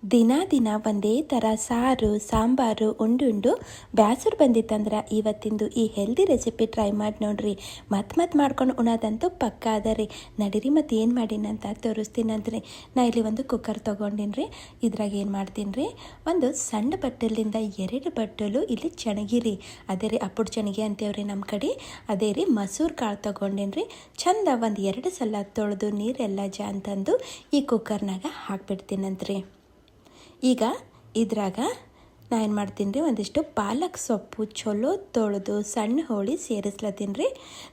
ದಿನ ದಿನ ಒಂದೇ ಥರ ಸಾರು ಸಾಂಬಾರು ಉಂಡು ಬ್ಯಾಸರು ಬಂದಿತ್ತಂದ್ರೆ ಇವತ್ತಿಂದು ಈ ಹೆಲ್ದಿ ರೆಸಿಪಿ ಟ್ರೈ ಮಾಡಿ ನೋಡ್ರಿ. ಮತ್ತೆ ಮಾಡ್ಕೊಂಡು ಉಣೋದಂತೂ ಪಕ್ಕ ಅದ ರೀ. ನಡೀರಿ ಮತ್ತು ಏನು ಮಾಡೀನಂತ ತೋರಿಸ್ತೀನಂದ್ರಿ. ನಾ ಇಲ್ಲಿ ಒಂದು ಕುಕ್ಕರ್ ತೊಗೊಂಡಿನಿ ರೀ. ಇದ್ರಾಗ ಏನು ಮಾಡ್ತೀನಿ ರೀ, ಒಂದು ಸಣ್ಣ ಬಟ್ಟಲಿಂದ 2 ಬಟ್ಟಲು ಇಲ್ಲಿ ಚಣಗಿರಿ, ಅದೇ ರೀ ಅಪ್ಪುಡು ಚಣಗಿ ಅಂತೇವ್ರಿ ನಮ್ಮ ಕಡೆ. ಅದೇ ರೀ ಮಸೂರು ಕಾಳು ತೊಗೊಂಡಿನಿ ರೀ. ಚಂದ ಒಂದು 2 ಸಲ ತೊಳೆದು ನೀರೆಲ್ಲ ಅಂತಂದು ಈ ಕುಕ್ಕರ್ನಾಗ ಹಾಕ್ಬಿಡ್ತೀನಂತ್ರಿ. ಈಗ ಇದ್ರಾಗ ನಾ ಏನು ಮಾಡ್ತೀನಿ ರೀ, ಒಂದಿಷ್ಟು ಪಾಲಕ್ ಸೊಪ್ಪು ಚಲೋ ತೊಳೆದು ಸಣ್ಣ ಹೋಳಿ ಸೇರಿಸ್ಲತ್ತೀನಿ ರೀ.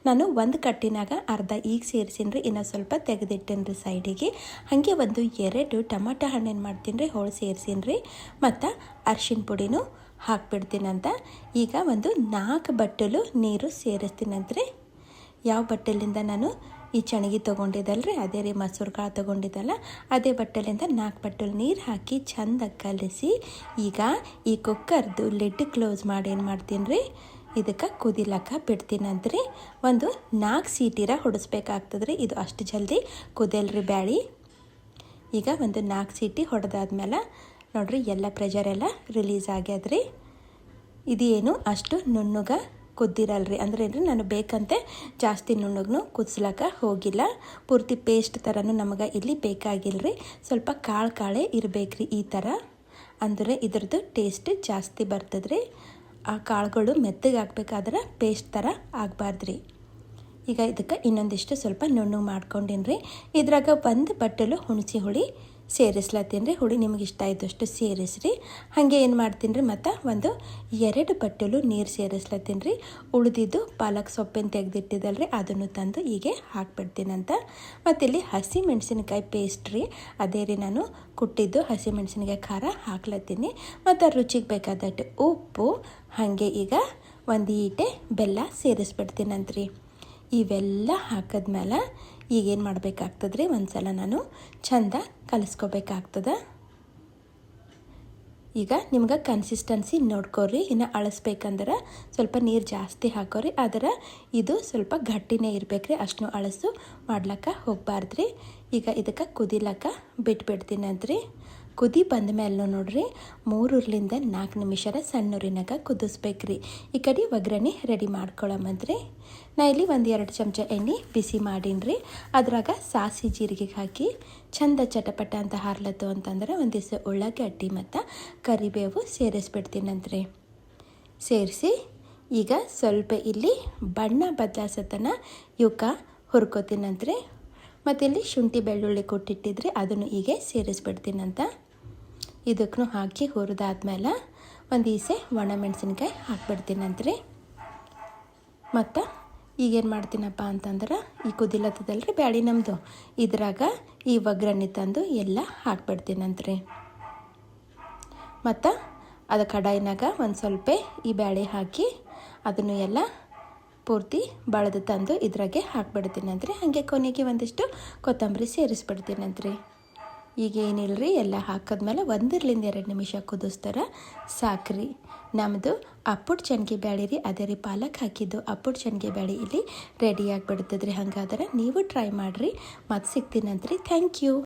ನಾನು ಒಂದು ಕಟ್ಟಿನಾಗ ಅರ್ಧ ಈಗ ಸೇರಿಸೀನಿ ರೀ, ಇನ್ನೂ ಸ್ವಲ್ಪ ತೆಗೆದಿಟ್ಟೇನಿ ರೀ ಸೈಡಿಗೆ. ಹಾಗೆ ಒಂದು 2 ಟೊಮಾಟೊ ಹಣ್ಣು ಏನು ಮಾಡ್ತೀನಿ ರೀ, ಹೋಳಿ ಸೇರಿಸೀನಿ ರೀ. ಮತ್ತು ಅರ್ಶಿಣ ಪುಡಿನೂ ಹಾಕ್ಬಿಡ್ತೀನಂತ. ಈಗ ಒಂದು 4 ಬಟ್ಟಲು ನೀರು ಸೇರಿಸ್ತೀನಂತ್ರಿ. ಯಾವ ಬಟ್ಟಲಿಂದ ನಾನು ಈ ಚಣಗಿ ತೊಗೊಂಡಿದ್ದಲ್ರಿ, ಅದೇ ರೀ ಮಸೂರು ಕಾಳು ತೊಗೊಂಡಿದ್ದಲ್ಲ, ಅದೇ ಬಟ್ಟಲಿಂದ 4 ಬಟ್ಟಲು ನೀರು ಹಾಕಿ ಚಂದ ಕಲಿಸಿ ಈಗ ಈ ಕುಕ್ಕರ್ದು ಲಿಡ್ ಕ್ಲೋಸ್ ಮಾಡಿ ಏನು ಮಾಡ್ತೀನಿ ರೀ, ಇದಕ್ಕೆ ಕುದಿಲಕ್ಕ ಬಿಡ್ತೀನಂತ್ರಿ. ಒಂದು 4 ಸೀಟಿರ ಹೊಡಿಸ್ಬೇಕಾಗ್ತದ್ರಿ. ಇದು ಅಷ್ಟು ಜಲ್ದಿ ಕುದಿಯಲ್ರಿ ಬ್ಯಾಳಿ. ಈಗ ಒಂದು 4 ಸೀಟಿ ಹೊಡೆದಾದ್ಮೇಲೆ ನೋಡ್ರಿ ಎಲ್ಲ ಪ್ರೆಷರ್ ಎಲ್ಲ ರಿಲೀಸ್ ಆಗ್ಯದ್ರಿ. ಇದೇನು ಅಷ್ಟು ನುಣ್ಣಗೆ ಕುದ್ದಿರಲ್ರಿ, ಅಂದ್ರೆ ಏನ್ರಿ, ನಾನು ಬೇಕಂತೆ ಜಾಸ್ತಿ ನುಣ್ಣಗೂ ಕುದಿಸ್ಲಕ್ಕ ಹೋಗಿಲ್ಲ. ಪೂರ್ತಿ ಪೇಸ್ಟ್ ಥರನೂ ನಮಗೆ ಇಲ್ಲಿ ಬೇಕಾಗಿಲ್ಲರಿ. ಸ್ವಲ್ಪ ಕಾಳೆ ಇರಬೇಕ್ರಿ ಈ ಥರ, ಅಂದರೆ ಇದ್ರದ್ದು ಟೇಸ್ಟ್ ಜಾಸ್ತಿ ಬರ್ತದ್ರಿ. ಆ ಕಾಳುಗಳು ಮೆತ್ತಗೆ ಹಾಕ್ಬೇಕಾದ್ರೆ ಪೇಸ್ಟ್ ಥರ ಆಗಬಾರ್ದ್ರಿ. ಈಗ ಇದಕ್ಕೆ ಇನ್ನೊಂದಿಷ್ಟು ಸ್ವಲ್ಪ ನುಣ್ಣಗೆ ಮಾಡ್ಕೊಂಡಿನಿ ರೀ. ಇದ್ರಾಗ ಒಂದು ಬಟ್ಟಲು ಹುಣಸೆ ಹುಳಿ ಸೇರಿಸ್ಲತ್ತೀನಿ ರೀ. ಹುಳಿ ನಿಮ್ಗೆ ಇಷ್ಟ ಆಯ್ತಷ್ಟು ಸೇರಿಸ್ರಿ. ಹಾಗೆ ಏನು ಮಾಡ್ತೀನಿ ರೀ, ಮತ್ತು ಒಂದು 2 ಬಟ್ಟಲು ನೀರು ಸೇರಿಸ್ಲತ್ತೀನಿ ರೀ. ಉಳಿದಿದ್ದು ಪಾಲಕ್ ಸೊಪ್ಪೇನು ತೆಗೆದಿಟ್ಟಿದ್ದಲ್ರಿ, ಅದನ್ನು ತಂದು ಹೀಗೆ ಹಾಕ್ಬಿಡ್ತೀನಂತ. ಮತ್ತು ಇಲ್ಲಿ ಹಸಿ ಮೆಣಸಿನಕಾಯಿ ಪೇಸ್ಟ್ ರೀ, ಅದೇ ರೀ ನಾನು ಕುಟ್ಟಿದ್ದು ಹಸಿ ಮೆಣಸಿನಕಾಯಿ ಖಾರ ಹಾಕ್ಲತ್ತೀನಿ. ಮತ್ತು ರುಚಿಗೆ ಬೇಕಾದಟ್ಟು ಉಪ್ಪು, ಹಾಗೆ ಈಗ ಒಂದು ಈಟೆ ಬೆಲ್ಲ ಸೇರಿಸ್ಬಿಡ್ತೀನಂತ್ರಿ. ಇವೆಲ್ಲ ಹಾಕಿದ್ಮೇಲೆ ಈಗೇನು ಮಾಡಬೇಕಾಗ್ತದ್ರಿ, ಒಂದು ಸಲ ನಾನು ಚಂದ ಕಲಿಸ್ಕೋಬೇಕಾಗ್ತದೆ. ಈಗ ನಿಮ್ಗೆ ಕನ್ಸಿಸ್ಟೆನ್ಸಿ ನೋಡ್ಕೊರಿ. ಇನ್ನು ಅಳಿಸ್ಬೇಕಂದ್ರೆ ಸ್ವಲ್ಪ ನೀರು ಜಾಸ್ತಿ ಹಾಕೋರಿ. ಆದರೆ ಇದು ಸ್ವಲ್ಪ ಗಟ್ಟಿನೇ ಇರಬೇಕ್ರಿ, ಅಷ್ಟು ಅಳಸು ಮಾಡ್ಲಕ್ಕ ಹೋಗ್ಬಾರ್ದ್ರಿ. ಈಗ ಇದಕ್ಕೆ ಕುದಿಲಕ್ಕ ಬಿಟ್ಬಿಡ್ತೀನಂತ್ರಿ. ಕುದಿ ಬಂದ ಮೇಲೆ ನೋಡ್ರಿ 3ರಿಂದ 4 ನಿಮಿಷ ಸಣ್ಣೂರಿನಾಗ ಕುದಿಸ್ಬೇಕ್ರಿ. ಈ ಕಡೆ ಒಗ್ಗರಣೆ ರೆಡಿ ಮಾಡ್ಕೊಳ್ಳೋಮಂತ್ರಿ. ನಾ ಇಲ್ಲಿ ಒಂದು 2 ಚಮಚ ಎಣ್ಣೆ ಬಿಸಿ ಮಾಡೀನಿ. ಅದ್ರಾಗ ಸಾಸಿ ಜೀರಿಗೆ ಹಾಕಿ ಚಂದ ಚಟಪಟ ಅಂತ ಹಾರ್ಲತ್ತು ಅಂತಂದ್ರೆ ಒಂದಿಷ್ಟು ಉಳ್ಳಾಗಡ್ಡಿ ಮತ್ತು ಕರಿಬೇವು ಸೇರಿಸ್ಬಿಡ್ತೀನಂತ್ರಿ. ಸೇರಿಸಿ ಈಗ ಸ್ವಲ್ಪ ಇಲ್ಲಿ ಬಣ್ಣ ಬದಲಾಸತನ ಇವಕ್ಕೆ ಹುರ್ಕೋತೀನಂತ್ರಿ. ಮತ್ತು ಇಲ್ಲಿ ಶುಂಠಿ ಬೆಳ್ಳುಳ್ಳಿ ಕೊಟ್ಟಿಟ್ಟಿದ್ರಿ, ಅದನ್ನು ಹೀಗೆ ಸೇರಿಸ್ಬಿಡ್ತೀನಂತ. ಇದಕ್ಕೂ ಹಾಕಿ ಹುರಿದಾದ್ಮೇಲೆ ಒಂದು ಈಸೆ ಒಣಮೆಣಸಿನ್ಕಾಯಿ ಹಾಕ್ಬಿಡ್ತೀನಂತ್ರಿ. ಮತ್ತು ಈಗೇನು ಮಾಡ್ತೀನಪ್ಪ ಅಂತಂದ್ರೆ, ಈ ಕುದಿಲತ್ತದಲ್ರಿ ಬ್ಯಾಳಿ ನಮ್ಮದು, ಇದ್ರಾಗ ಈ ಒಗ್ಗರಣೆ ತಂದು ಎಲ್ಲ ಹಾಕ್ಬಿಡ್ತೀನಂತ್ರಿ. ಮತ್ತು ಅದು ಕಡಾಯಿನಾಗ ಒಂದು ಸ್ವಲ್ಪ ಈ ಬ್ಯಾಳೆ ಹಾಕಿ ಅದನ್ನು ಎಲ್ಲ ಪೂರ್ತಿ ಬಳೆದು ತಂದು ಇದ್ರಾಗೆ ಹಾಕ್ಬಿಡ್ತೀನಂತ್ರಿ. ಹಾಗೆ ಕೊನೆಗೆ ಒಂದಿಷ್ಟು ಕೊತ್ತಂಬರಿ ಸೇರಿಸ್ಬಿಡ್ತೀನಂತ್ರಿ. ಈಗ ಏನಿಲ್ಲರಿ, ಎಲ್ಲ ಹಾಕಿದ್ಮೇಲೆ 1ರಿಂದ 2 ನಿಮಿಷ ಕುದಿಸ್ತಾರೆ ಸಾಕ್ರಿ. ನಮ್ಮದು ಅಪ್ಪುಡು ಚನ್ಗೆ ಬ್ಯಾಳಿ ರೀ, ಅದೇ ರೀ ಪಾಲಕ್ ಹಾಕಿದ್ದು ಅಪ್ಪುಡು ಚನ್ಗೆ ಬ್ಯಾಳಿ ಇಲ್ಲಿ ರೆಡಿ ಆಗಿಬಿಡ್ತದ್ರಿ. ಹಾಗಾದ್ರೆ ನೀವು ಟ್ರೈ ಮಾಡಿರಿ. ಮತ್ತೆ ಸಿಗ್ತೀನಂತ್ರಿ. Thank you.